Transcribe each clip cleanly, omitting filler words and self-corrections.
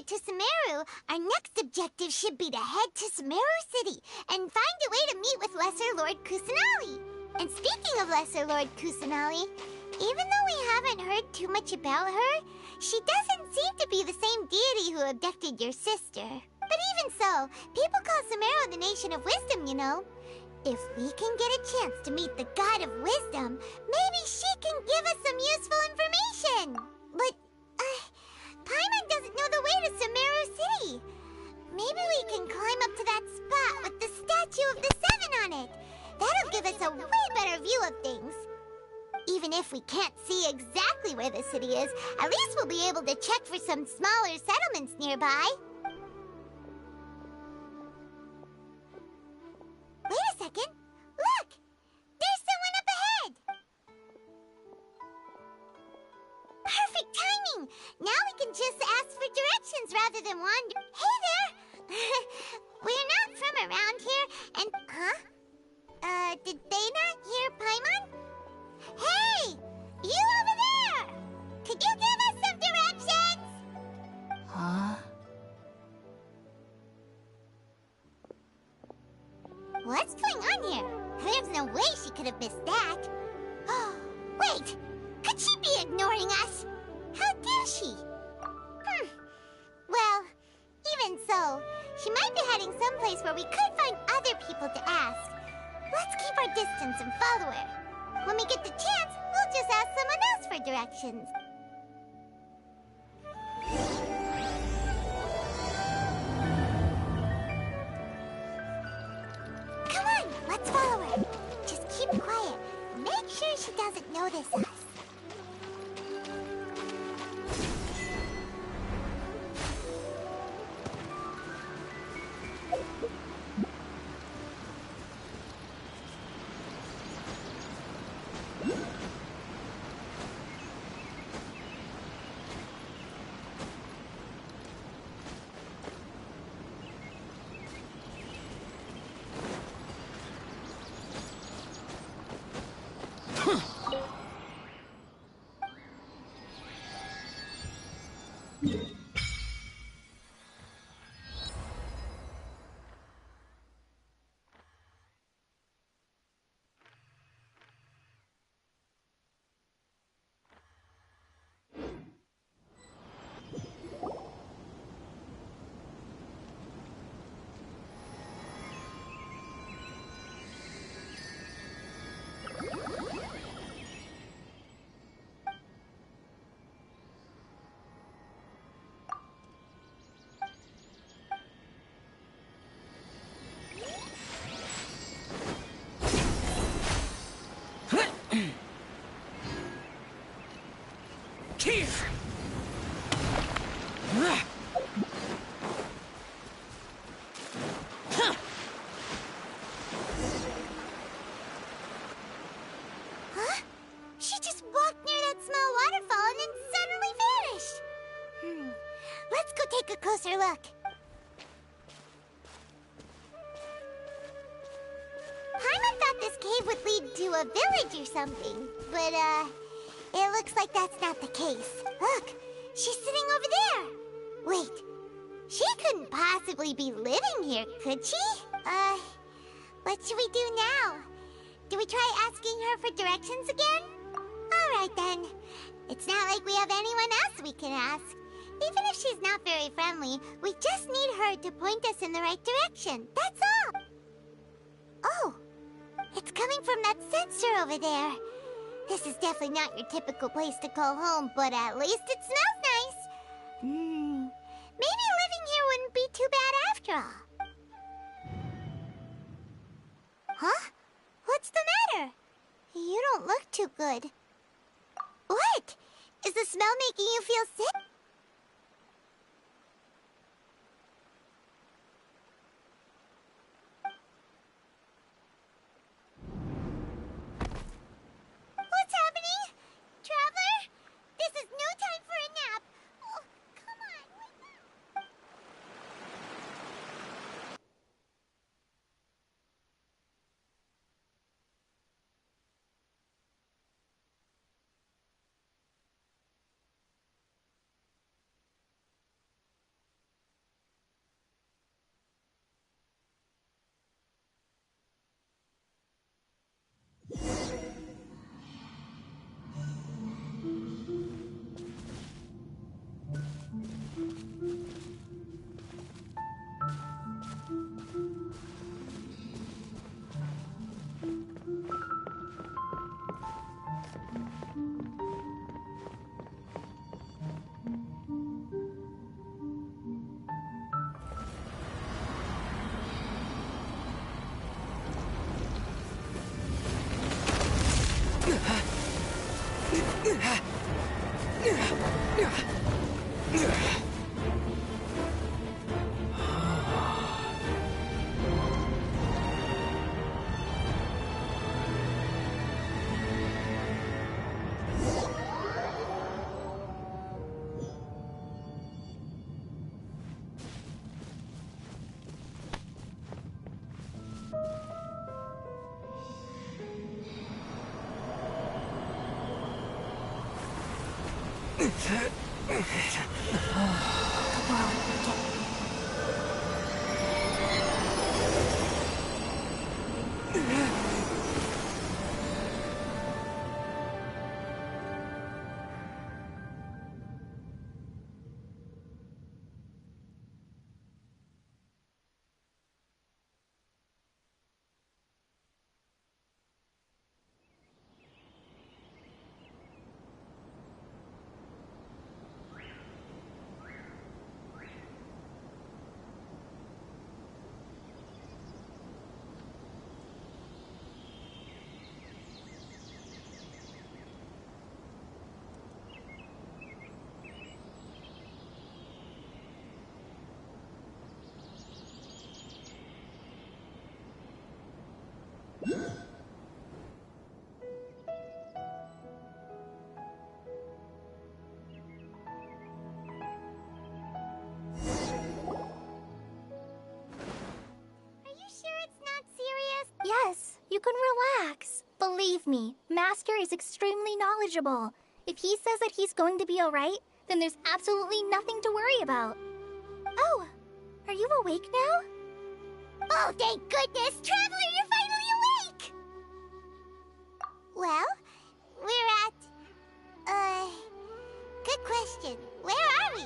to Sumeru, our next objective should be to head to Sumeru City and find a way to meet with Lesser Lord Kusanali. And speaking of Lesser Lord Kusanali, even though we haven't heard too much about her, she doesn't seem to be the same deity who abducted your sister. But even so, people call Sumeru the Nation of Wisdom, you know. If we can get a chance to meet the God of Wisdom, maybe she can give us some useful information. But, Paimon doesn't know the way to Sumeru City. Maybe we can climb up to that spot with the statue of the Seven on it. That'll give us a way better view of things. Even if we can't see exactly where the city is, at least we'll be able to check for some smaller settlements nearby. Wait a second. Look! There's someone up ahead! Perfect timing! Now we can just ask for directions rather than wander. Hey there! We're not from around here, and... Huh? Did they not hear Paimon? Hey! You over there! Could you give us some directions? Huh? What's going on here? There's no way she could have missed that. Oh, wait! Could she be ignoring us? How dare she? Well, even so, she might be heading someplace where we could find other people to ask. Let's keep our distance and follow her. When we get the chance, we'll just ask someone else for directions. Come on, let's follow her. Just keep quiet. Make sure she doesn't notice us. Huh? She just walked near that small waterfall and then suddenly vanished. Let's go take a closer look. Paimon thought this cave would lead to a village or something, but, it looks like that's not the case. Look, she's sitting over there. Wait, she couldn't possibly be living here, could she? What should we do now? Do we try asking her for directions again? All right, then. It's not like we have anyone else we can ask. Even if she's not very friendly, we just need her to point us in the right direction. That's all. Oh, it's coming from that sensor over there. This is definitely not your typical place to call home, but at least it smells nice. Maybe living here wouldn't be too bad after all. Huh? What's the matter? You don't look too good. What? Is the smell making you feel sick? What's happening? Traveler? This is no time for a nap. Oh, come on, wake up. Yes, you can relax. Believe me, Master is extremely knowledgeable. If he says that he's going to be alright, then there's absolutely nothing to worry about. Oh, are you awake now? Oh, thank goodness! Traveler, you're finally awake! Well, we're at... good question. Where are we?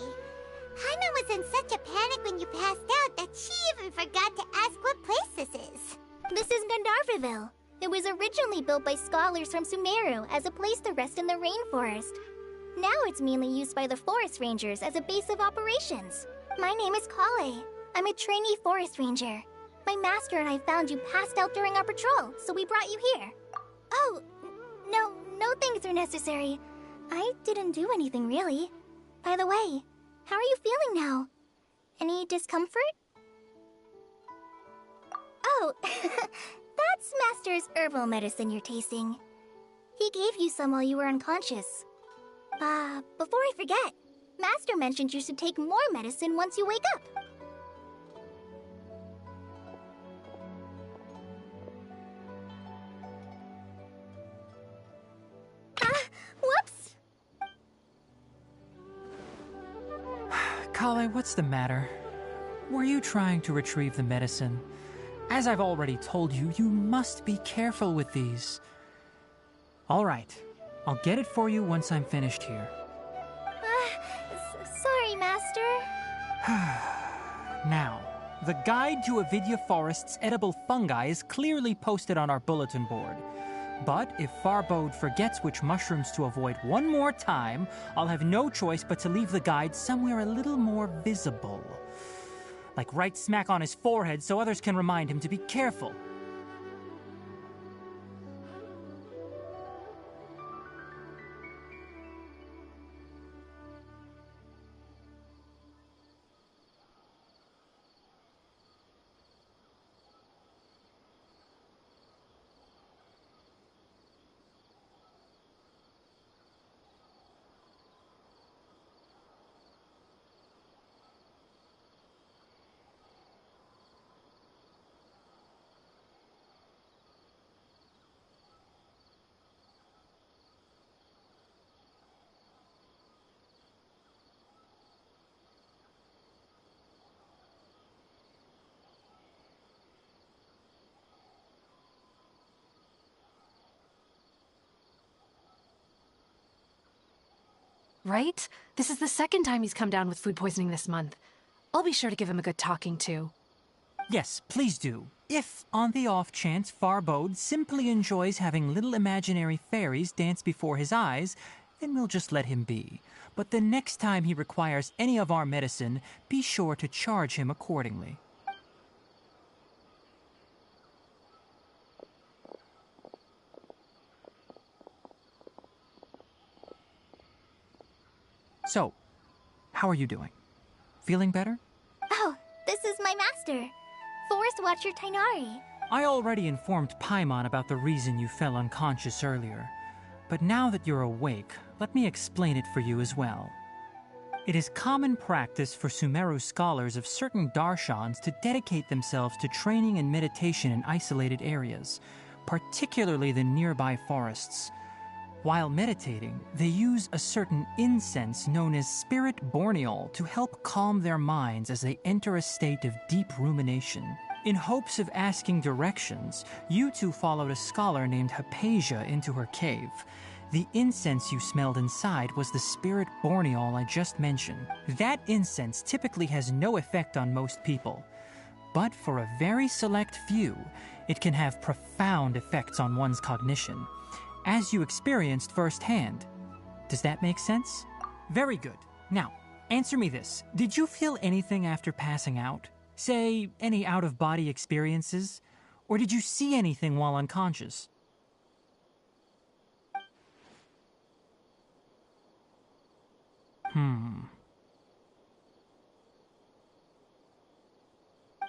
Haina was in such a panic when you passed out that she even forgot to ask what place this is. This is Gandharvaville. It was originally built by scholars from Sumeru as a place to rest in the rainforest. Now it's mainly used by the forest rangers as a base of operations. My name is Kale. I'm a trainee forest ranger. My master and I found you passed out during our patrol, so we brought you here. Oh, no things are necessary. I didn't do anything really. By the way, how are you feeling now? Any discomfort? Oh, that's Master's herbal medicine you're tasting. He gave you some while you were unconscious. Before I forget, Master mentioned you should take more medicine once you wake up. Whoops! Kale, what's the matter? Were you trying to retrieve the medicine? As I've already told you, you must be careful with these. All right, I'll get it for you once I'm finished here. Sorry, Master. Now, the guide to Avidya Forest's edible fungi is clearly posted on our bulletin board. But if Farbode forgets which mushrooms to avoid one more time, I'll have no choice but to leave the guide somewhere a little more visible. Like right smack on his forehead so others can remind him to be careful. Right? This is the second time he's come down with food poisoning this month. I'll be sure to give him a good talking to. Yes, please do. If, on the off chance, Farbode simply enjoys having little imaginary fairies dance before his eyes, then we'll just let him be. But the next time he requires any of our medicine, be sure to charge him accordingly. So, how are you doing? Feeling better? Oh, this is my master, Forest Watcher Tainari. I already informed Paimon about the reason you fell unconscious earlier. But now that you're awake, let me explain it for you as well. It is common practice for Sumeru scholars of certain darshans to dedicate themselves to training and meditation in isolated areas, particularly the nearby forests. While meditating, they use a certain incense known as spirit borneol to help calm their minds as they enter a state of deep rumination. In hopes of asking directions, you two followed a scholar named Hypatia into her cave. The incense you smelled inside was the spirit borneol I just mentioned. That incense typically has no effect on most people, but for a very select few, it can have profound effects on one's cognition, as you experienced firsthand. Does that make sense? Very good. Now, answer me this. Did you feel anything after passing out? Say, any out-of-body experiences? Or did you see anything while unconscious?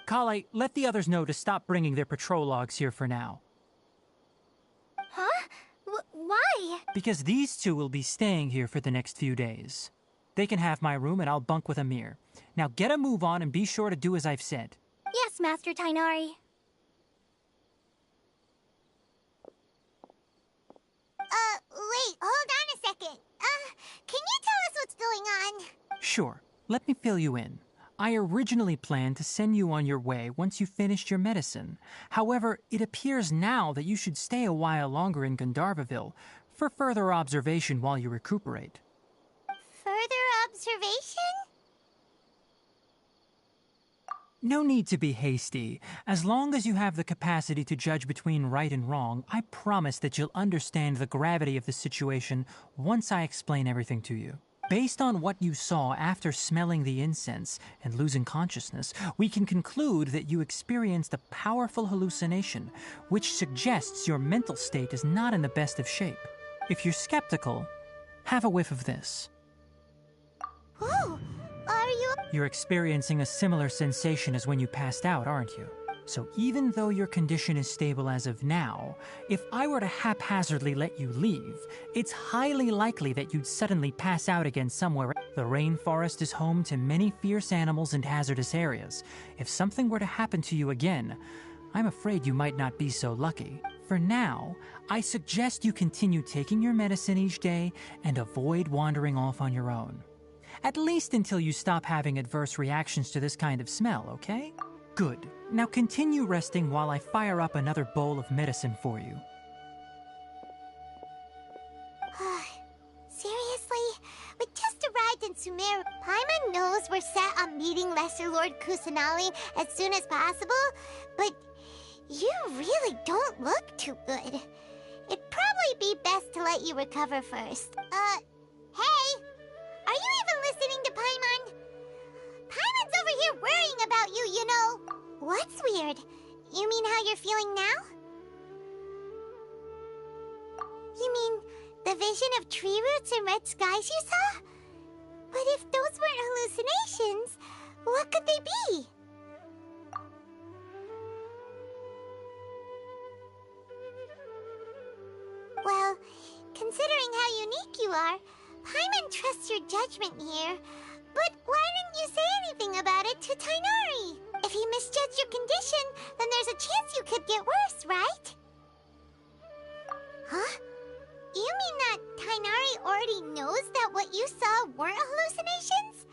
Kale, let the others know to stop bringing their patrol logs here for now. Huh? Why? Because these two will be staying here for the next few days. They can have my room and I'll bunk with Amir. Now get a move on and be sure to do as I've said. Yes, Master Tainari. Wait, hold on a second. Can you tell us what's going on? Sure, let me fill you in. I originally planned to send you on your way once you finished your medicine. However, it appears now that you should stay a while longer in Gandharvaville for further observation while you recuperate. Further observation? No need to be hasty. As long as you have the capacity to judge between right and wrong, I promise that you'll understand the gravity of the situation once I explain everything to you. Based on what you saw after smelling the incense and losing consciousness, we can conclude that you experienced a powerful hallucination, which suggests your mental state is not in the best of shape. If you're skeptical, have a whiff of this. Whoa! Are you... You're experiencing a similar sensation as when you passed out, aren't you? So even though your condition is stable as of now, if I were to haphazardly let you leave, it's highly likely that you'd suddenly pass out again somewhere. The rainforest is home to many fierce animals and hazardous areas. If something were to happen to you again, I'm afraid you might not be so lucky. For now, I suggest you continue taking your medicine each day and avoid wandering off on your own. At least until you stop having adverse reactions to this kind of smell, okay? Good. Now continue resting while I fire up another bowl of medicine for you. Seriously? We just arrived in Sumeru. Paimon knows we're set on meeting Lesser Lord Kusanali as soon as possible, but you really don't look too good. It'd probably be best to let you recover first. Hey! Are you even listening to Paimon? Paimon's over here worrying about you, you know. What's weird? You mean how you're feeling now? You mean the vision of tree roots and red skies you saw? But if those weren't hallucinations, what could they be? Well, considering how unique you are, Paimon trusts your judgment here. But why didn't you say anything about it to Tainari? If he misjudged your condition, then there's a chance you could get worse, right? Huh? You mean that Tainari already knows that what you saw weren't hallucinations?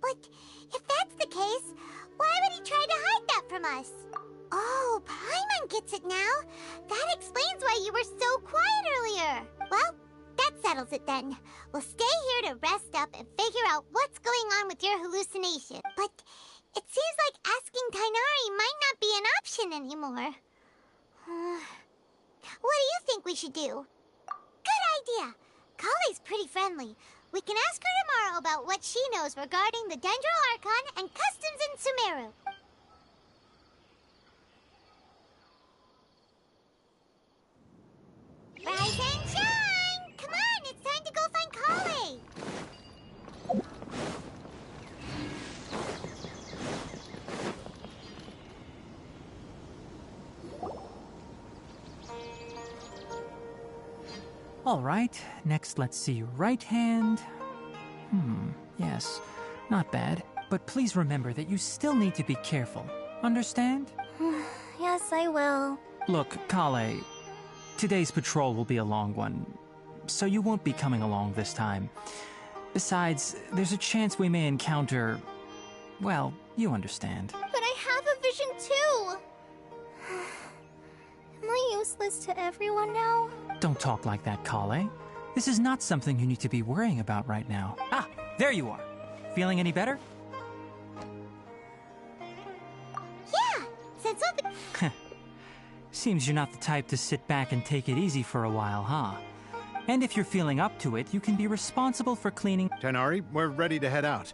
But if that's the case, why would he try to hide that from us? Oh, Paimon gets it now. That explains why you were so quiet earlier. Well, that settles it then. We'll stay here to rest up and figure out what's going on with your hallucination. But it seems like asking Tainari might not be an option anymore. What do you think we should do? Good idea. Kale's pretty friendly. We can ask her tomorrow about what she knows regarding the Dendro Archon and customs in Sumeru. Rise and shine! Come on, it's time to go find Kale! All right, next let's see your right hand. Yes, not bad. But please remember that you still need to be careful. Understand? Yes, I will. Look, Kale, today's patrol will be a long one, so you won't be coming along this time. Besides, there's a chance we may encounter... well, you understand. But I have a vision too! Am I useless to everyone now? Don't talk like that, Kale. This is not something you need to be worrying about right now. Ah, there you are. Feeling any better? Yeah, since we'll be... Seems you're not the type to sit back and take it easy for a while, huh? And if you're feeling up to it, you can be responsible for cleaning... Tighnari, we're ready to head out.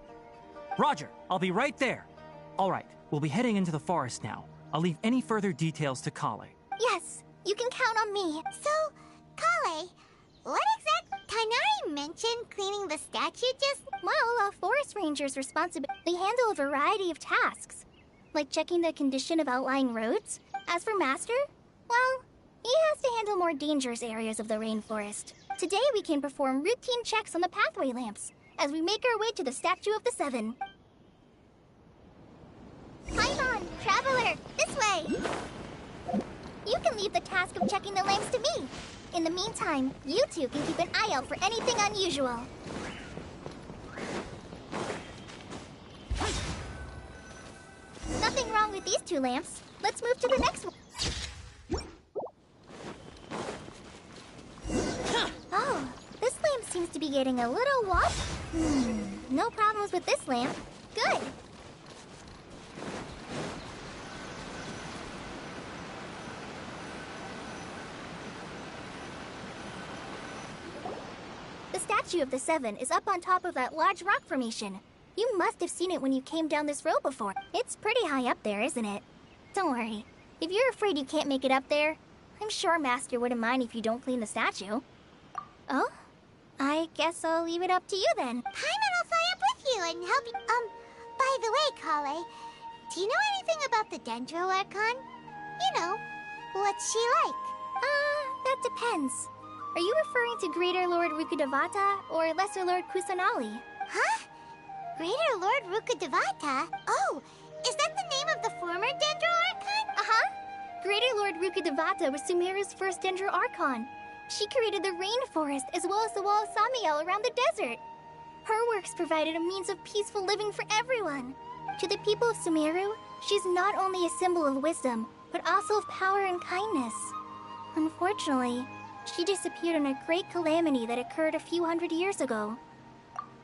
Roger, I'll be right there. All right, we'll be heading into the forest now. I'll leave any further details to Kale. Yes, you can count on me. So, Kale, what exactly... Tighnari mentioned cleaning the statue just... Well, a forest ranger's responsibility. They handle a variety of tasks, like checking the condition of outlying roads. As for Master, well, he has to handle more dangerous areas of the rainforest. Today we can perform routine checks on the pathway lamps as we make our way to the Statue of the Seven. Paimon, Traveler, this way! You can leave the task of checking the lamps to me. In the meantime, you two can keep an eye out for anything unusual. Nothing wrong with these two lamps. Let's move to the next one. Oh, this lamp seems to be getting a little washed. No problems with this lamp. Good. The Statue of the Seven is up on top of that large rock formation. You must have seen it when you came down this road before. It's pretty high up there, isn't it? Don't worry. If you're afraid you can't make it up there, I'm sure Master wouldn't mind if you don't clean the statue. Oh? I guess I'll leave it up to you then. Paimon will fly up with you and help you. By the way, Kale, do you know anything about the Dendro Archon? You know, what's she like? That depends. Are you referring to Greater Lord Rukkhadevata or Lesser Lord Kusanali? Huh? Greater Lord Rukkhadevata? Oh, is that the name of the former Dendro Archon? Uh-huh. Greater Lord Rukkhadevata was Sumeru's first Dendro Archon. She created the rainforest as well as the wall of Samiel around the desert. Her works provided a means of peaceful living for everyone. To the people of Sumeru, she's not only a symbol of wisdom, but also of power and kindness. Unfortunately, she disappeared in a great calamity that occurred a few hundred years ago.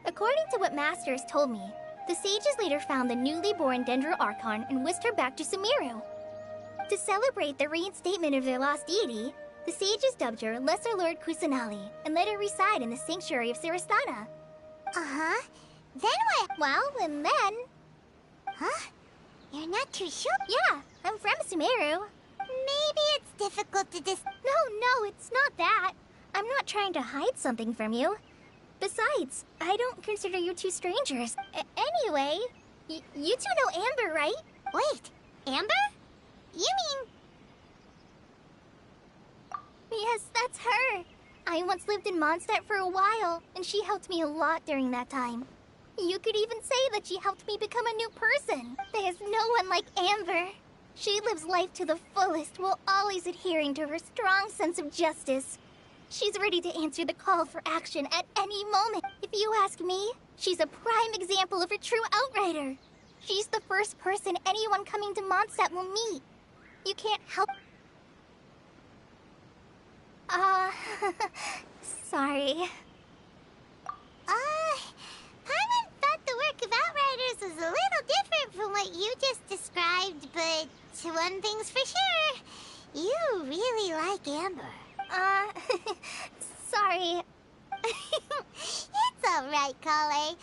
According to what Master has told me, the sages later found the newly born Dendro Archon and whisked her back to Sumeru. To celebrate the reinstatement of their lost deity, the sages dubbed her Lesser Lord Kusanali and let her reside in the sanctuary of Sarastana. Uh-huh. Then what? Well, and then... Huh? You're not too sure? Yeah, I'm from Sumeru. Maybe it's difficult to No, it's not that. I'm not trying to hide something from you. Besides, I don't consider you two strangers. Anyway, you two know Amber, right? Wait, Amber? You mean... Yes, that's her. I once lived in Mondstadt for a while, and she helped me a lot during that time. You could even say that she helped me become a new person. There's no one like Amber. She lives life to the fullest while always adhering to her strong sense of justice. She's ready to answer the call for action at any moment. If you ask me, she's a prime example of a true outrider. She's the first person anyone coming to Mondstadt will meet. You can't help... sorry. Paimon thought the work of Outriders was a little different from what you just described, but one thing's for sure, you really like Amber. Sorry. It's alright, Kale.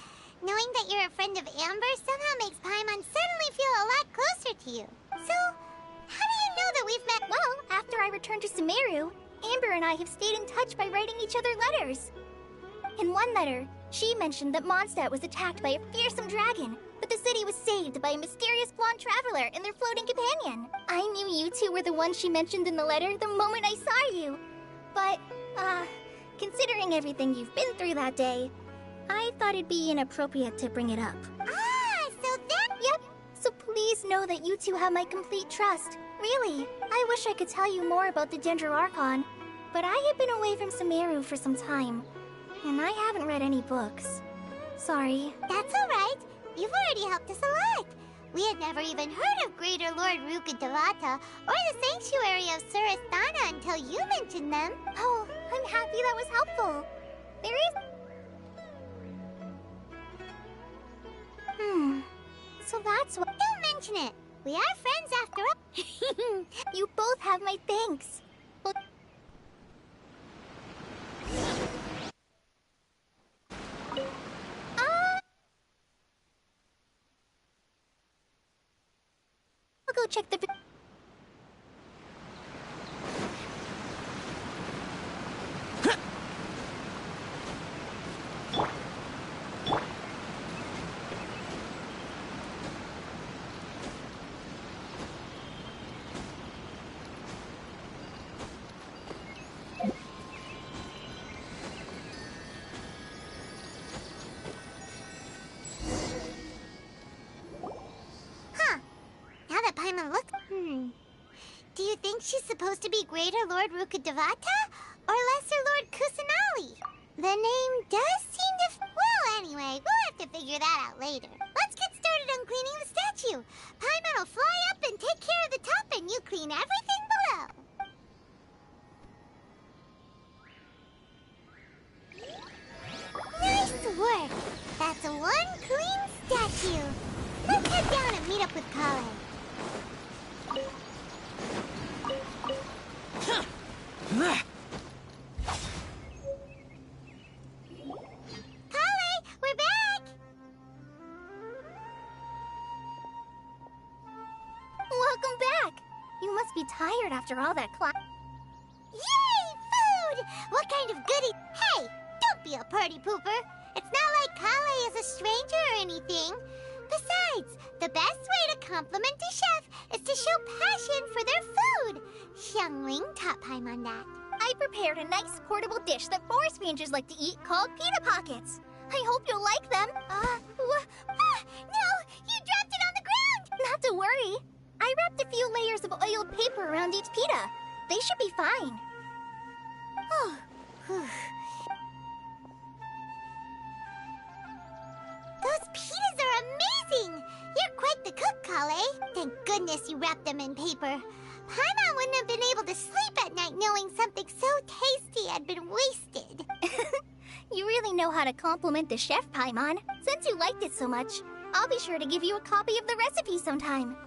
Knowing that you're a friend of Amber somehow makes Paimon suddenly feel a lot closer to you. So, how do you know that we've met? Well, after I returned to Sumeru, Amber and I have stayed in touch by writing each other letters. In one letter, she mentioned that Mondstadt was attacked by a fearsome dragon, but the city was saved by a mysterious blonde traveler and their floating companion. I knew you two were the ones she mentioned in the letter the moment I saw you. But, considering everything you've been through that day, I thought it'd be inappropriate to bring it up. Ah, so that... Yep, so please know that you two have my complete trust. Really, I wish I could tell you more about the Dendro Archon, but I have been away from Sumeru for some time, and I haven't read any books. Sorry. That's alright. You've already helped us a lot. We had never even heard of Greater Lord Rukkhadevata or the Sanctuary of Surasthana until you mentioned them. Oh, I'm happy that was helpful. There is... So that's what... Don't mention it. We are friends after all. You both have my thanks. Well... I'll go check the... Paimon look... Do you think she's supposed to be Greater Lord Rukkhadevata or Lesser Lord Kusanali? The name does seem to... Well, anyway, we'll have to figure that out later. Let's get started on cleaning the statue. Paimon will fly up and take care of the top, and you clean everything below. Nice work. That's one clean statue. Let's head down and meet up with Kale. Kale, we're back! Welcome back! You must be tired after all that climb. Yay, food! What kind of goodie? Hey, don't be a party pooper. It's not like Kale is a stranger or anything. Besides, the best way to compliment a chef is to show passion for their food. Xiangling taught Paimon that. I prepared a nice portable dish that forest rangers like to eat called pita pockets. I hope you'll like them. No! You dropped it on the ground! Not to worry. I wrapped a few layers of oiled paper around each pita. They should be fine. Oh. Those pitas are amazing! You're quite the cook, Kale. Thank goodness you wrapped them in paper. Paimon wouldn't have been able to sleep at night knowing something so tasty had been wasted. You really know how to compliment the chef, Paimon. Since you liked it so much, I'll be sure to give you a copy of the recipe sometime.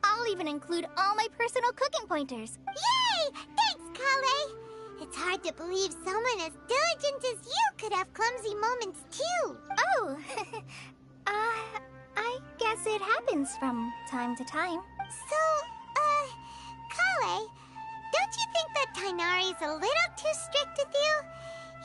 I'll even include all my personal cooking pointers. Yay! Thanks, Kale! It's hard to believe someone as diligent as you could have clumsy moments, too. Oh, I guess it happens from time to time. So, Kale, don't you think that Tighnari's a little too strict with you?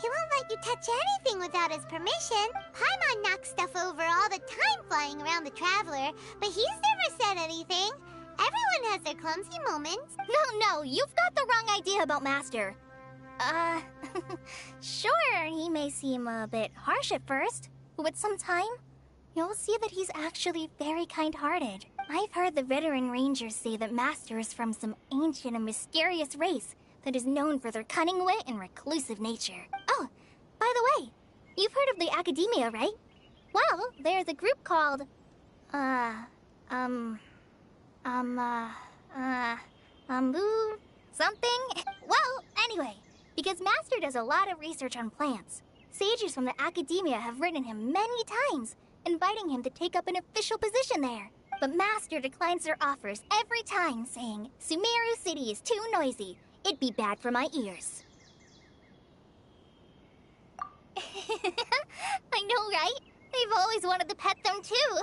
He won't let you touch anything without his permission. Paimon knocks stuff over all the time flying around the Traveler, but he's never said anything. Everyone has their clumsy moments. No, you've got the wrong idea about Master. Sure, he may seem a bit harsh at first, but with some time, you'll see that he's actually very kind-hearted. I've heard the veteran rangers say that Master is from some ancient and mysterious race that is known for their cunning wit and reclusive nature. Oh, by the way, you've heard of the Academia, right? Well, there's a group called, something? Well, anyway, because Master does a lot of research on plants, sages from the Academia have written him many times, inviting him to take up an official position there. But Master declines their offers every time, saying, Sumeru City is too noisy. It'd be bad for my ears. I know, right? I've always wanted to pet them, too.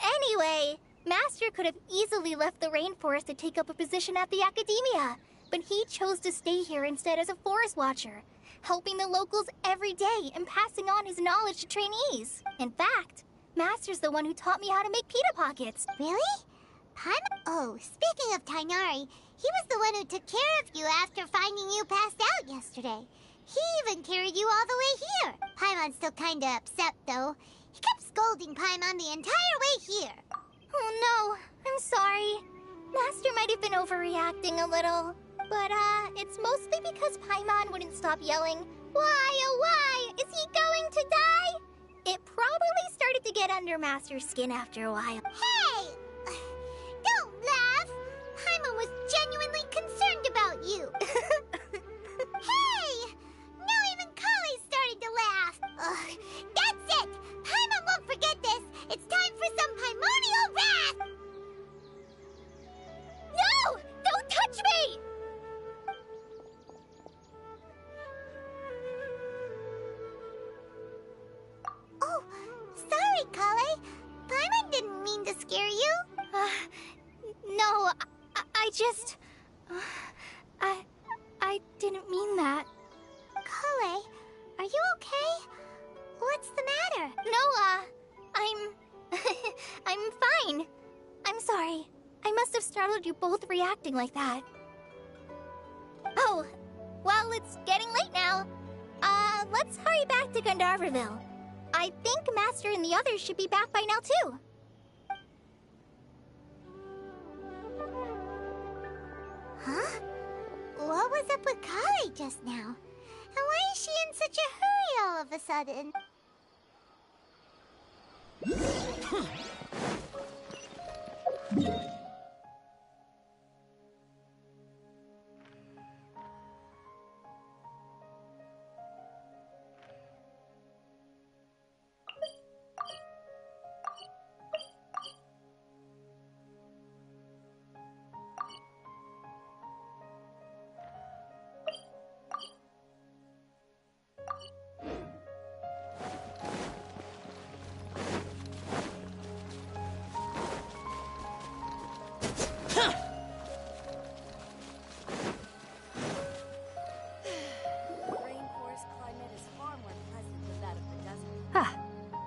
Anyway, Master could have easily left the rainforest to take up a position at the Academia, but he chose to stay here instead as a forest watcher, helping the locals every day and passing on his knowledge to trainees. In fact, Master's the one who taught me how to make pita pockets. Really? Oh, speaking of Tighnari, He was the one who took care of you after finding you passed out yesterday. He even carried you all the way here. Paimon's still kinda upset, though. He kept scolding Paimon the entire way here. Oh no, I'm sorry. Master might have been overreacting a little. But, it's mostly because Paimon wouldn't stop yelling, "Why, oh why? Is he going to die?" It probably started to get under Master's skin after a while. Hey! Don't laugh! Paimon was genuinely concerned about you. Hey! Now even Kale started to laugh. Ugh, that's it! Paimon won't forget this. It's time for some Paimonial wrath! No! Don't touch me! Oh, sorry, Kale. Paimon didn't mean to scare you. No, I just... I didn't mean that. Kale, are you okay? What's the matter? No, I'm fine. I'm sorry. I must have startled you both reacting like that. Oh, well, it's getting late now. Let's hurry back to Gandharvaville. I think Master and the others should be back by now, too. Huh? What was up with Kale just now? And why is she in such a hurry all of a sudden?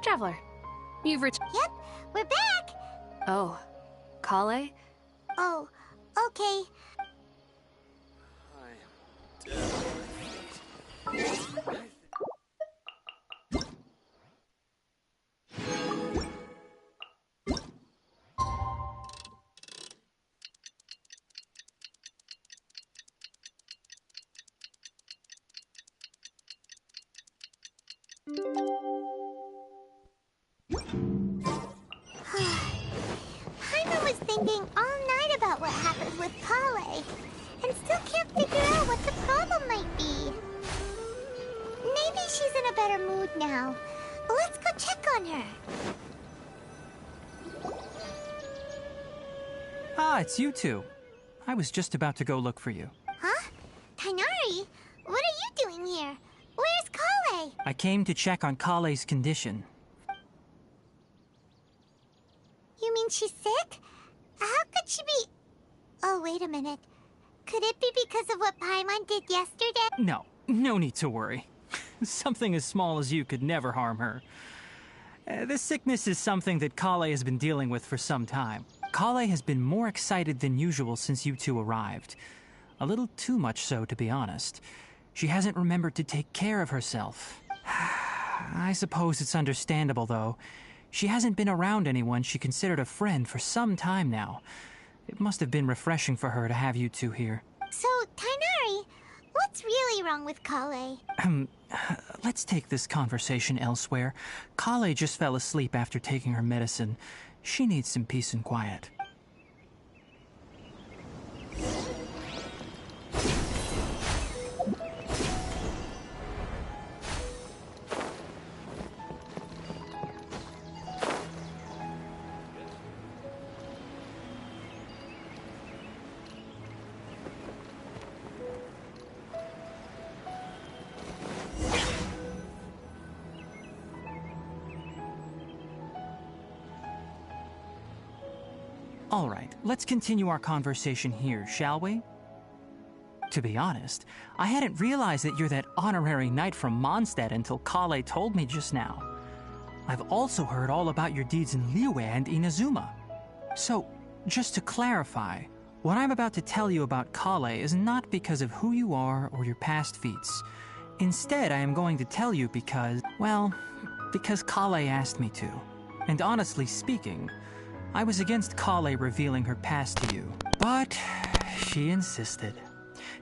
Traveler, you've returned. Yep, we're back! Oh, Kale? Oh, okay. Paimon was thinking all night about what happened with Kale, and still can't figure out what the problem might be. Maybe she's in a better mood now. Let's go check on her. Ah, it's you two. I was just about to go look for you. Huh? Tainari? What are you doing here? Where's Kale? I came to check on Kale's condition. You mean she's sick? How could she be... Oh, wait a minute. Could it be because of what Paimon did yesterday? No need to worry. Something as small as you could never harm her. This sickness is something that Kale has been dealing with for some time. Kale has been more excited than usual since you two arrived. A little too much so, to be honest. She hasn't remembered to take care of herself. I suppose it's understandable, though. She hasn't been around anyone she considered a friend for some time now. It must have been refreshing for her to have you two here. So, Tainari, what's really wrong with Kale? Let's take this conversation elsewhere. Kale just fell asleep after taking her medicine. She needs some peace and quiet. All right, let's continue our conversation here, shall we? To be honest, I hadn't realized that you're that honorary knight from Mondstadt until Kale told me just now. I've also heard all about your deeds in Liyue and Inazuma. So, just to clarify, What I'm about to tell you about Kale is not because of who you are or your past feats. Instead, I am going to tell you because, well, because Kale asked me to. And honestly speaking, I was against Kale revealing her past to you. But she insisted,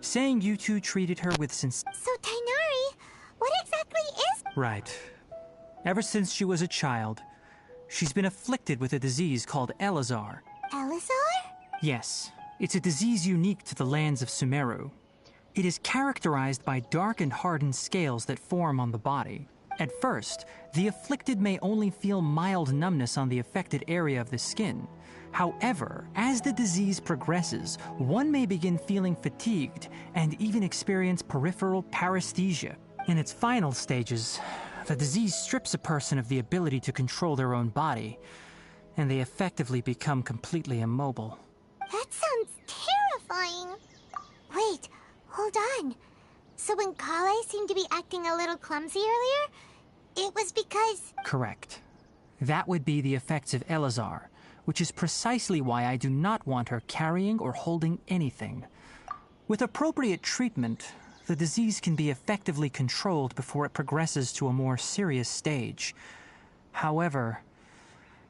saying you two treated her with So, Tainari, what exactly is... Right. Ever since she was a child, she's been afflicted with a disease called Elazar. Elazar? Yes, it's a disease unique to the lands of Sumeru. It is characterized by dark and hardened scales that form on the body. At first, the afflicted may only feel mild numbness on the affected area of the skin. However, as the disease progresses, one may begin feeling fatigued and even experience peripheral paresthesia. In its final stages, the disease strips a person of the ability to control their own body, and they effectively become completely immobile. That sounds terrifying. Wait, hold on. So when Kale seemed to be acting a little clumsy earlier, it was because... Correct. That would be the effects of Elazar, which is precisely why I do not want her carrying or holding anything. With appropriate treatment, the disease can be effectively controlled before it progresses to a more serious stage. However,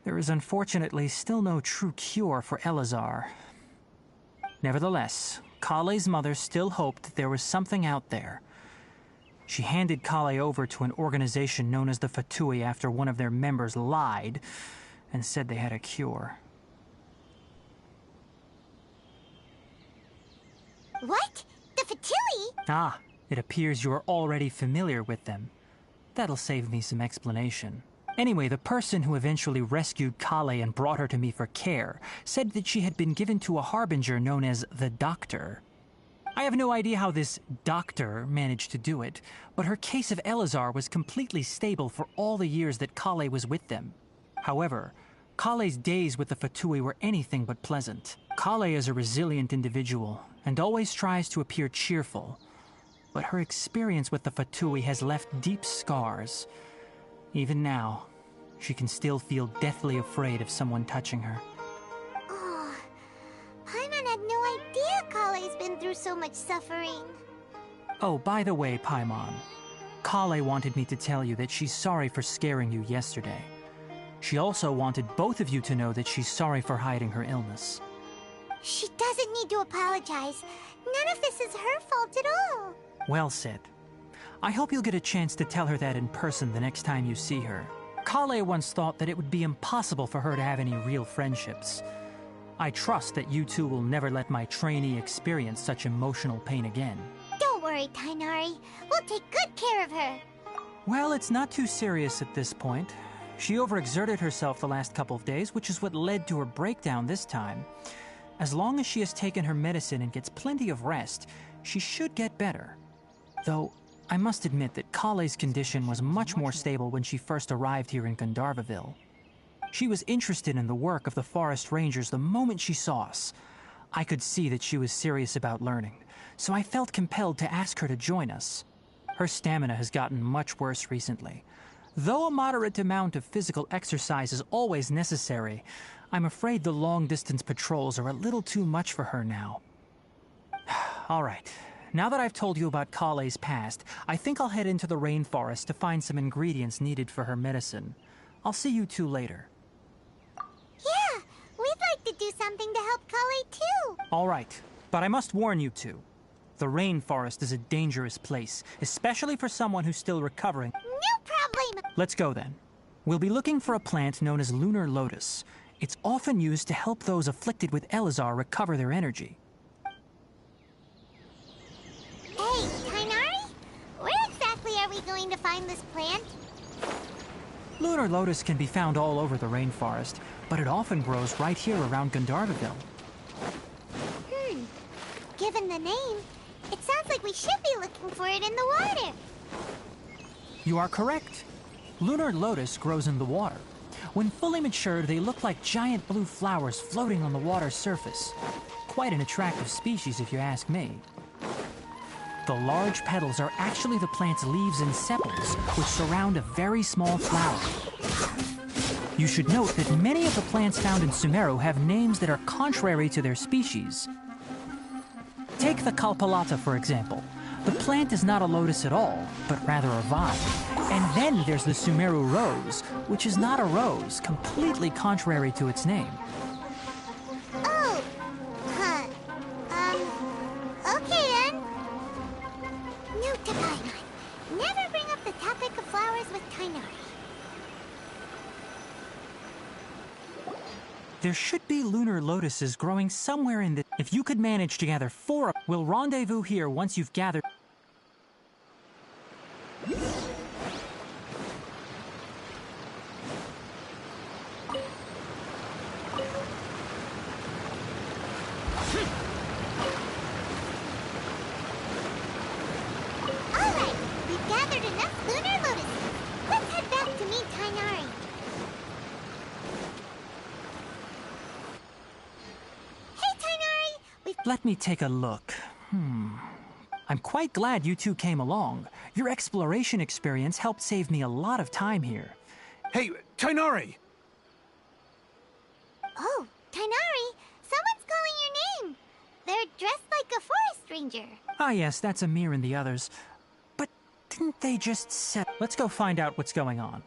there is unfortunately still no true cure for Elazar. Nevertheless, Kale's mother still hoped that there was something out there. She handed Kale over to an organization known as the Fatui after one of their members lied and said they had a cure. What? The Fatui? Ah, it appears you are already familiar with them. That'll save me some explanation. Anyway, the person who eventually rescued Kale and brought her to me for care said that she had been given to a harbinger known as the Doctor. I have no idea how this doctor managed to do it, but her case of Elazar was completely stable for all the years that Kale was with them. However, Kale's days with the Fatui were anything but pleasant. Kale is a resilient individual and always tries to appear cheerful, but her experience with the Fatui has left deep scars. Even now, she can still feel deathly afraid of someone touching her. Oh, Paimon had no idea Kale's been through so much suffering. Oh, by the way, Paimon, Kale wanted me to tell you that she's sorry for scaring you yesterday. She also wanted both of you to know that she's sorry for hiding her illness. She doesn't need to apologize. None of this is her fault at all. Well said. I hope you'll get a chance to tell her that in person the next time you see her. Kale once thought that it would be impossible for her to have any real friendships. I trust that you two will never let my trainee experience such emotional pain again. Don't worry, Tainari. We'll take good care of her. Well, it's not too serious at this point. She overexerted herself the last couple of days, which is what led to her breakdown this time. As long as she has taken her medicine and gets plenty of rest, she should get better. Though, I must admit that Kale's condition was much more stable when she first arrived here in Gandharvaville. She was interested in the work of the forest rangers the moment she saw us. I could see that she was serious about learning, so I felt compelled to ask her to join us. Her stamina has gotten much worse recently. Though a moderate amount of physical exercise is always necessary, I'm afraid the long-distance patrols are a little too much for her now. All right. Now that I've told you about Kale's past, I think I'll head into the rainforest to find some ingredients needed for her medicine. I'll see you two later. Yeah, we'd like to do something to help Kale too. All right, but I must warn you two. The rainforest is a dangerous place, especially for someone who's still recovering. No problem. Let's go then. We'll be looking for a plant known as lunar lotus. It's often used to help those afflicted with Elazar recover their energy. Hey, Tainari? Where exactly are we going to find this plant? Lunar lotus can be found all over the rainforest, but it often grows right here around Gandharvaville. Given the name, it sounds like we should be looking for it in the water. You are correct. Lunar lotus grows in the water. When fully matured, they look like giant blue flowers floating on the water's surface. Quite an attractive species, if you ask me. The large petals are actually the plant's leaves and sepals, which surround a very small flower. You should note that many of the plants found in Sumeru have names that are contrary to their species. Take the Kalpalata, for example. The plant is not a lotus at all, but rather a vine. And then there's the Sumeru rose, which is not a rose, completely contrary to its name. Oh, huh. Okay then. Note to Paimon. Never bring up the topic of flowers with Tainari. There should be lunar lotuses growing somewhere in the... If you could manage to gather 4, we'll rendezvous here once you've gathered... Alright, we've gathered enough lunar lotuses. Let's head back to meet Tainari. Hey, Tainari! We've... Let me take a look. I'm quite glad you two came along. Your exploration experience helped save me a lot of time here. Hey, Tainari! Oh, Tainari! Someone's calling your name! They're dressed like a forest ranger. Ah yes, that's Amir and the others. But didn't they just set... Let's go find out what's going on.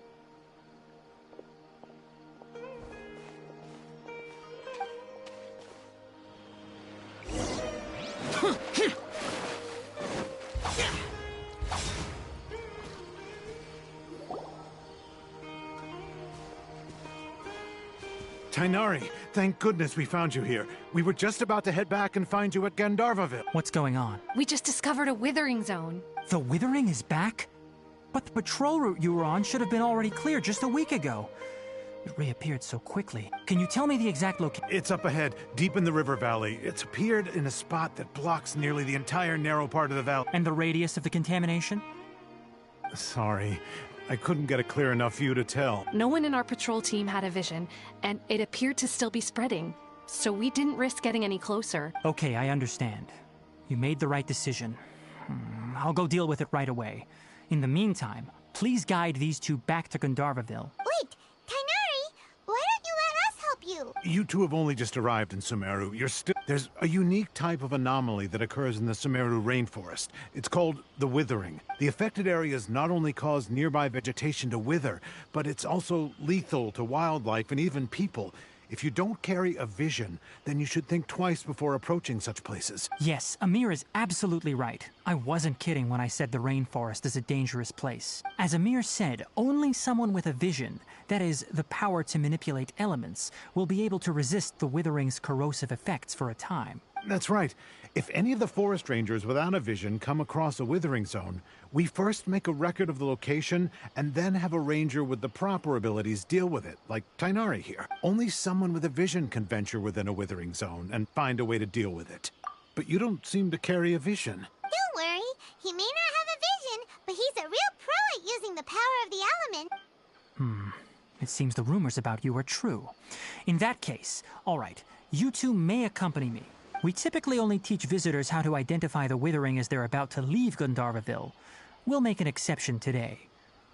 Tainari, thank goodness we found you here. We were just about to head back and find you at Gandharvaville. What's going on? We just discovered a withering zone. The withering is back? But the patrol route you were on should have been already cleared just a week ago. It reappeared so quickly. Can you tell me the exact location? It's up ahead, deep in the river valley. It's appeared in a spot that blocks nearly the entire narrow part of the valley. And the radius of the contamination? Sorry, I couldn't get a clear enough view to tell. No one in our patrol team had a vision, and it appeared to still be spreading. So we didn't risk getting any closer. Okay, I understand. You made the right decision. I'll go deal with it right away. In the meantime, please guide these two back to Gandharvaville. Wait, Tainari! Why don't you let us help you? You two have only just arrived in Sumeru. There's a unique type of anomaly that occurs in the Sumeru rainforest. It's called the withering. The affected areas not only cause nearby vegetation to wither, but it's also lethal to wildlife and even people. If you don't carry a vision, then you should think twice before approaching such places. Yes, Amir is absolutely right. I wasn't kidding when I said the rainforest is a dangerous place. As Amir said, only someone with a vision, that is, the power to manipulate elements, will be able to resist the withering's corrosive effects for a time. That's right. If any of the forest rangers without a vision come across a withering zone, we first make a record of the location and then have a ranger with the proper abilities deal with it, like Tainari here. Only someone with a vision can venture within a withering zone and find a way to deal with it. But you don't seem to carry a vision. Don't worry, he may not have a vision, but he's a real pro at using the power of the element. It seems the rumors about you are true. In that case, all right, you two may accompany me. We typically only teach visitors how to identify the withering as they're about to leave Gandharvaville. We'll make an exception today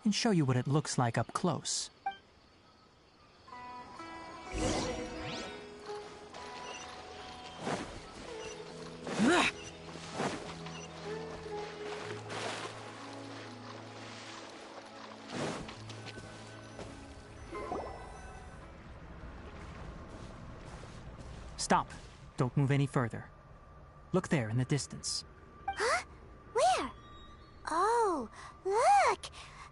and show you what it looks like up close. Stop. Don't move any further. Look there in the distance. Huh? Where? Oh, look!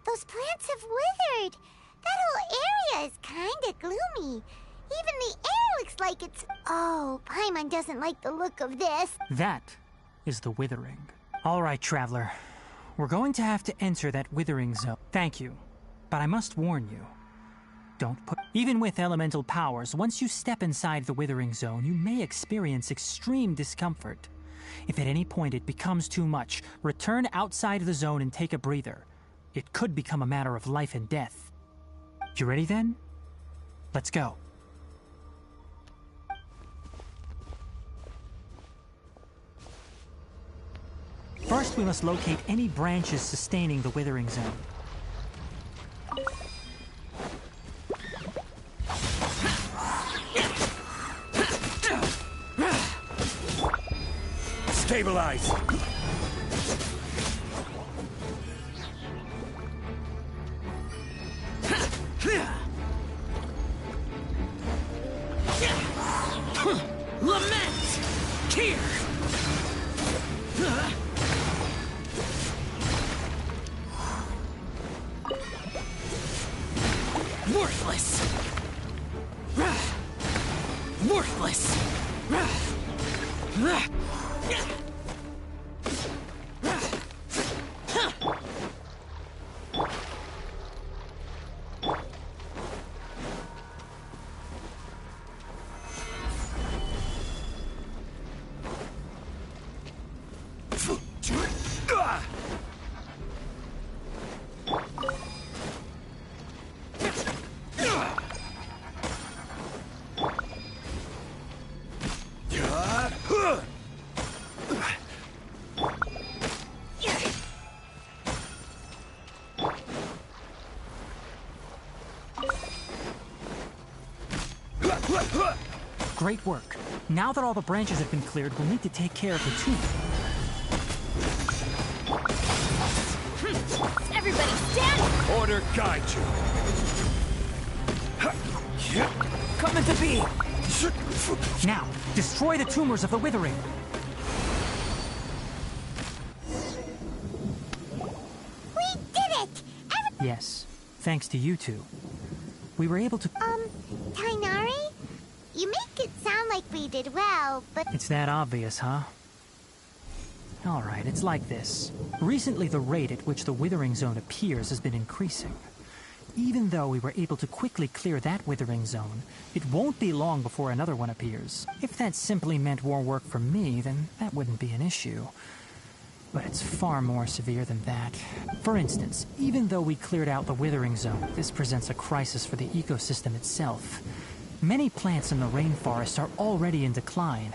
Those plants have withered! That whole area is kinda gloomy. Even the air looks like it's... Oh, Paimon doesn't like the look of this. That is the withering. All right, traveler. We're going to have to enter that withering zone. Thank you, but I must warn you. Don't put... Even with elemental powers, once you step inside the withering zone, you may experience extreme discomfort. If at any point it becomes too much, return outside the zone and take a breather. It could become a matter of life and death. You ready then? Let's go. First, we must locate any branches sustaining the withering zone. Stay Stabilize! Lament! Here! Worthless! Worthless! Great work. Now that all the branches have been cleared, we'll need to take care of the tomb. Everybody stand! Order guide you. Come into being! Now, destroy the tumors of the Withering! We did it! Yes, thanks to you two. We were able to... Tainari? You make it sound like we did well, but... It's that obvious, huh? Alright, it's like this. Recently, the rate at which the Withering Zone appears has been increasing. Even though we were able to quickly clear that Withering Zone, it won't be long before another one appears. If that simply meant more work for me, then that wouldn't be an issue. But it's far more severe than that. For instance, even though we cleared out the Withering Zone, this presents a crisis for the ecosystem itself. Many plants in the rainforest are already in decline,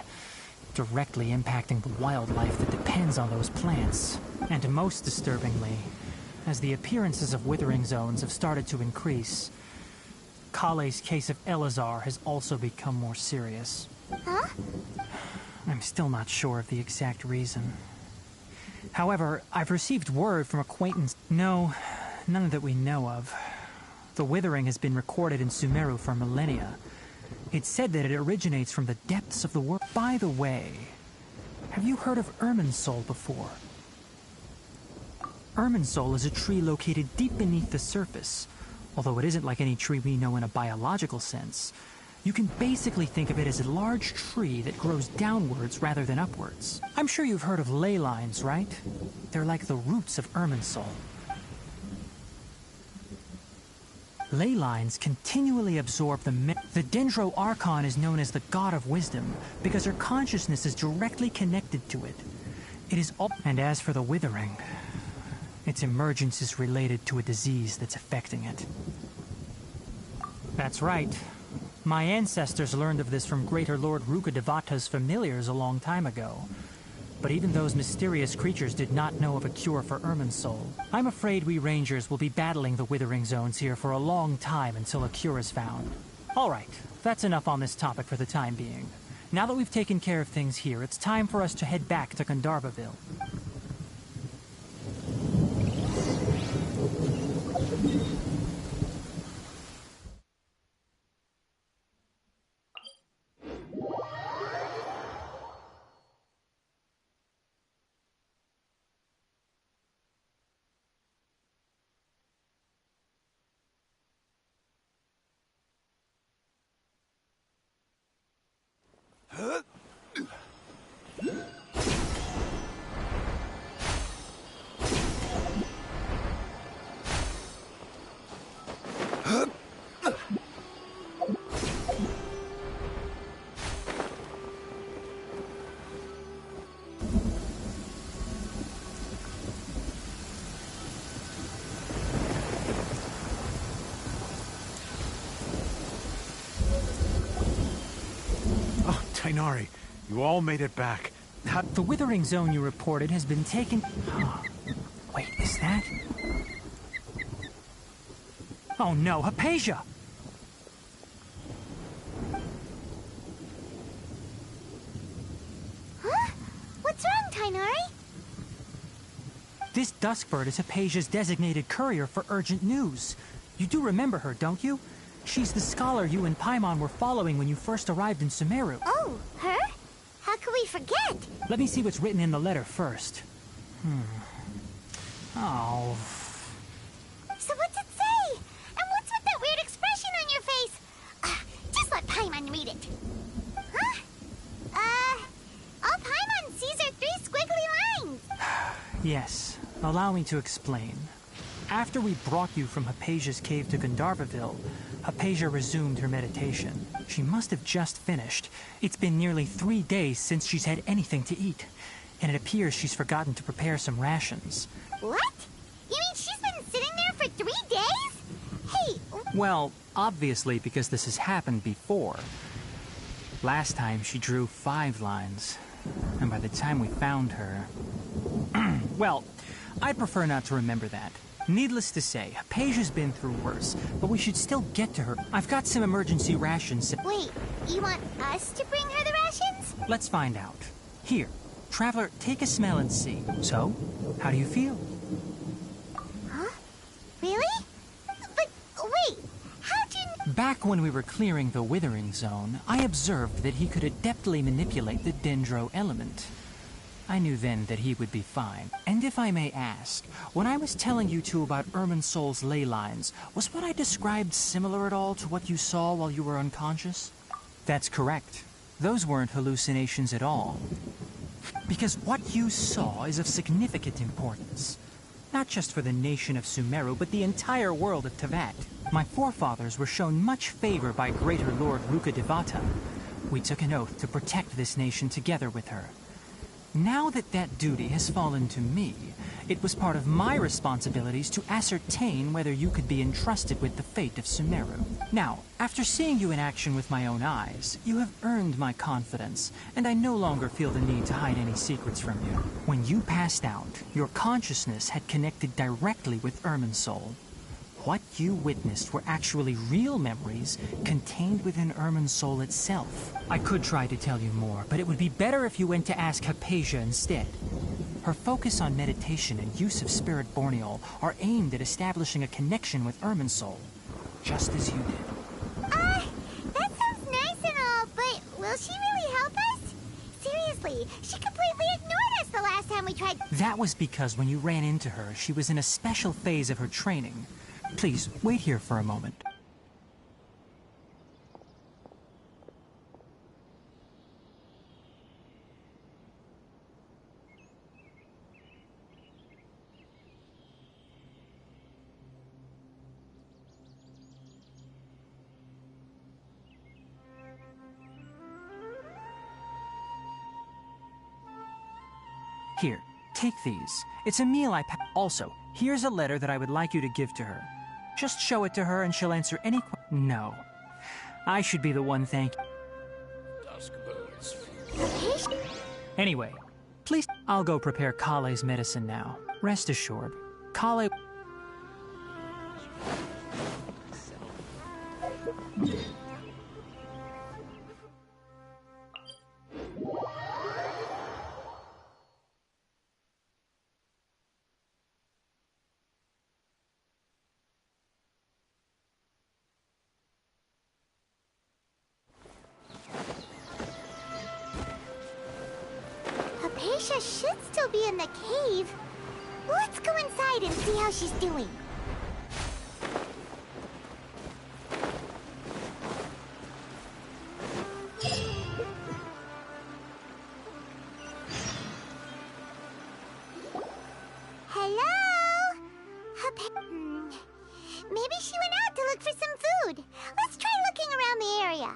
directly impacting the wildlife that depends on those plants. And most disturbingly, as the appearances of Withering Zones have started to increase, Kale's case of Elazar has also become more serious. Huh? I'm still not sure of the exact reason. However, I've received word from acquaintance... No, none that we know of. The Withering has been recorded in Sumeru for millennia. It's said that it originates from the depths of the world. By the way, have you heard of Irminsul before? Irminsul is a tree located deep beneath the surface. Although it isn't like any tree we know in a biological sense. You can basically think of it as a large tree that grows downwards rather than upwards. I'm sure you've heard of ley lines, right? They're like the roots of Irminsul. Ley lines continually absorb the Dendro Archon is known as the God of Wisdom because her consciousness is directly connected to it. It is all... And as for the Withering, its emergence is related to a disease that's affecting it. That's right. My ancestors learned of this from Greater Lord Rukkhadevata's familiars a long time ago. But even those mysterious creatures did not know of a cure for Irminsul. I'm afraid we Rangers will be battling the Withering Zones here for a long time until a cure is found. Alright, that's enough on this topic for the time being. Now that we've taken care of things here, it's time for us to head back to Gandharvaville. Tainari, you all made it back. The Withering Zone you reported has been taken... Wait, is that... Oh no, Hypatia! Huh? What's wrong, Duskbird is Hypatia's designated courier for urgent news. You do remember her, don't you? She's the scholar you and Paimon were following when you first arrived in Sumeru. Oh, her? How could we forget? Let me see what's written in the letter first. Oh. So what's it say? And what's with that weird expression on your face? Just let Paimon read it. Huh? All Paimon sees are 3 squiggly lines. Yes, allow me to explain. After we brought you from Hypatia's cave to Gandharvaville, Hypatia resumed her meditation. She must have just finished. It's been nearly 3 days since she's had anything to eat, and it appears she's forgotten to prepare some rations. What? You mean she's been sitting there for 3 days? Hey... Well, obviously because this has happened before. Last time she drew 5 lines, and by the time we found her... Well, I'd prefer not to remember that. Needless to say, Hypatia's been through worse, but we should still get to her. I've got some emergency rations. Wait, you want us to bring her the rations? Let's find out. Here, Traveler, take a smell and see. So, how do you feel? Huh? Really? But, wait, how'd you... Back when we were clearing the Withering Zone, I observed that he could adeptly manipulate the Dendro element. I knew then that he would be fine. And if I may ask, when I was telling you two about Irminsol's ley lines, was what I described similar at all to what you saw while you were unconscious? That's correct. Those weren't hallucinations at all. Because what you saw is of significant importance. Not just for the nation of Sumeru, but the entire world of Tevat. My forefathers were shown much favor by Greater Lord Rukkhadevata. We took an oath to protect this nation together with her. Now that that duty has fallen to me, it was part of my responsibilities to ascertain whether you could be entrusted with the fate of Sumeru. Now, after seeing you in action with my own eyes, you have earned my confidence, and I no longer feel the need to hide any secrets from you. When you passed out, your consciousness had connected directly with Irminsol. What you witnessed were actually real memories contained within Irminsol itself. I could try to tell you more, but it would be better if you went to ask Hypatia instead. Her focus on meditation and use of Spirit Borneol are aimed at establishing a connection with Irminsol, just as you did. That sounds nice and all, but will she really help us? Seriously, she completely ignored us the last time we tried... That was because when you ran into her, she was in a special phase of her training. Please, wait here for a moment. Here, take these. It's a meal I packed. Also, here's a letter that I would like you to give to her. Just show it to her and she'll answer any No. I should be the one Anyway, please, I'll go prepare Kale's medicine now. Rest assured, Kale... Hypatia should still be in the cave. Let's go inside and see how she's doing. Hello? Maybe she went out to look for some food. Let's try looking around the area.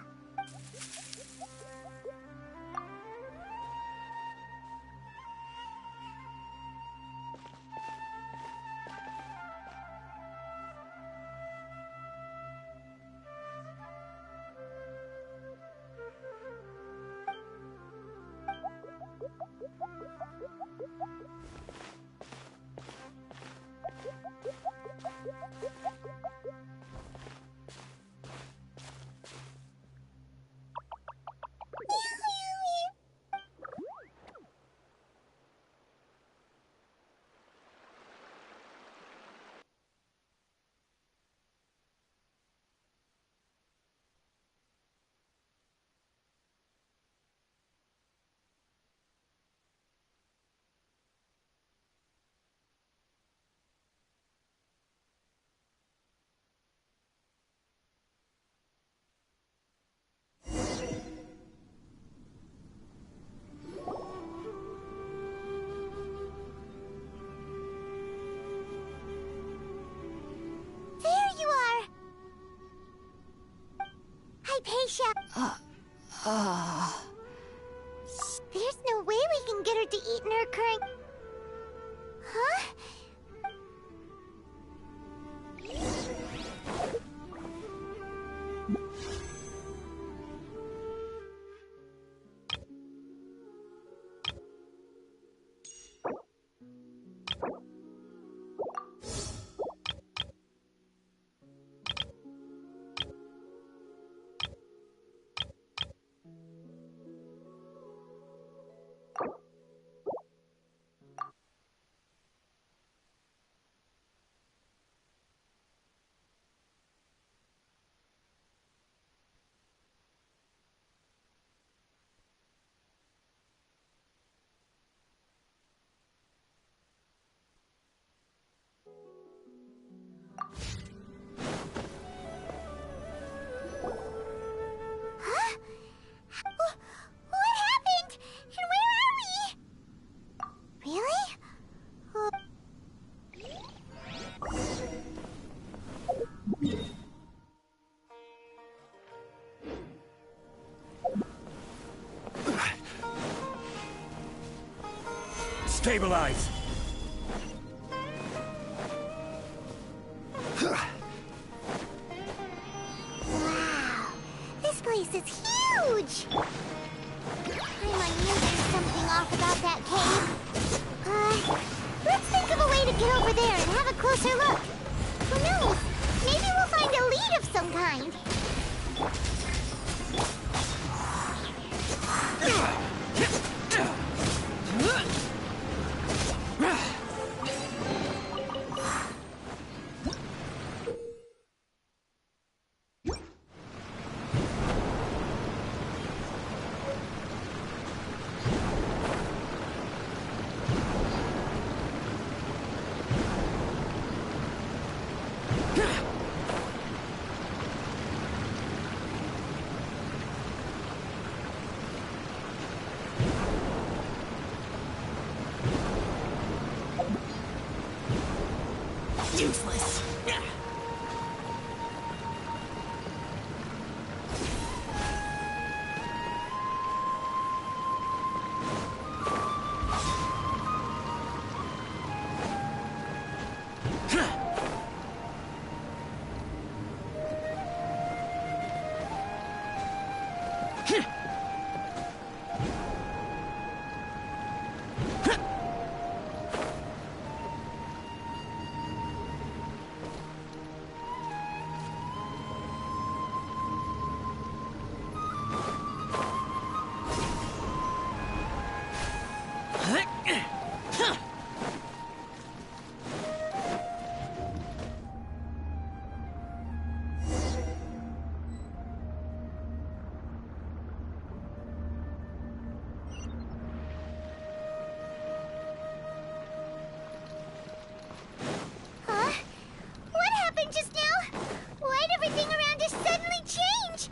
Stabilize! Wow, this place is huge! I knew there's something off about that cave. Let's think of a way to get over there and have a closer look. Who knows? Maybe we'll find a lead of some kind. Useless. What happened just now? Why'd everything around us suddenly change?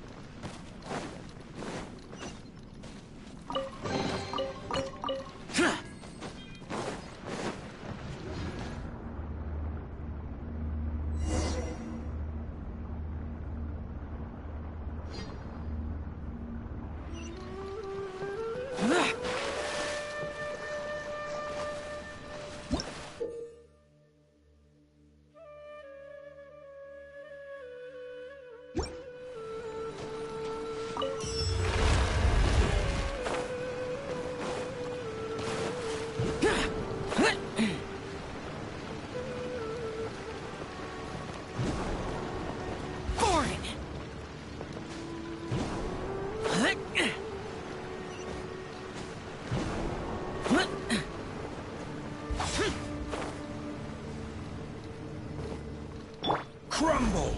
Crumble!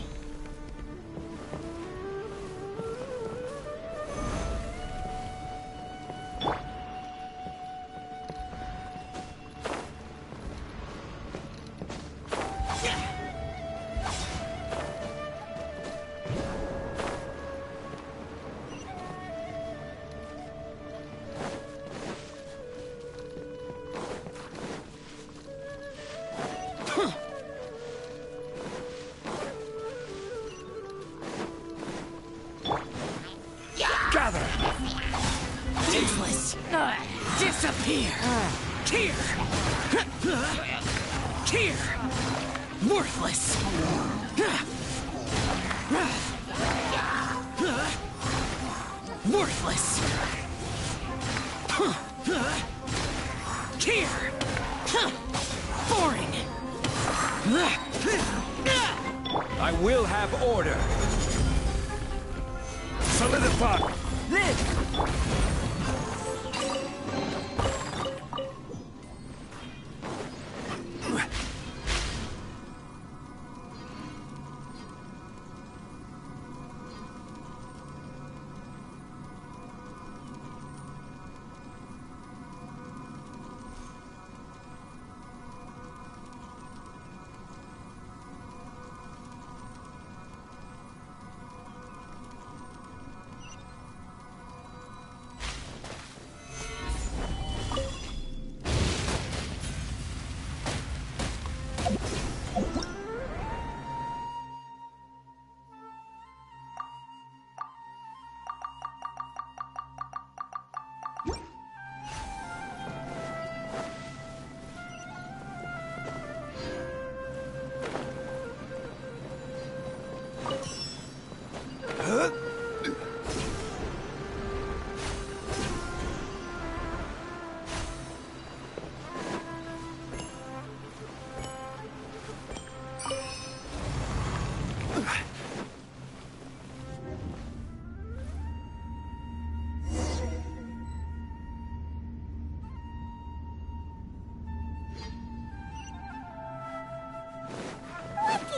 Gather! Useless. Disappear. Here. Here. Worthless. Worthless. Here. Boring. I will have order! Solidify!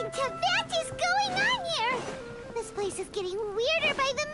in Tibet is going on here? This place is getting weirder by the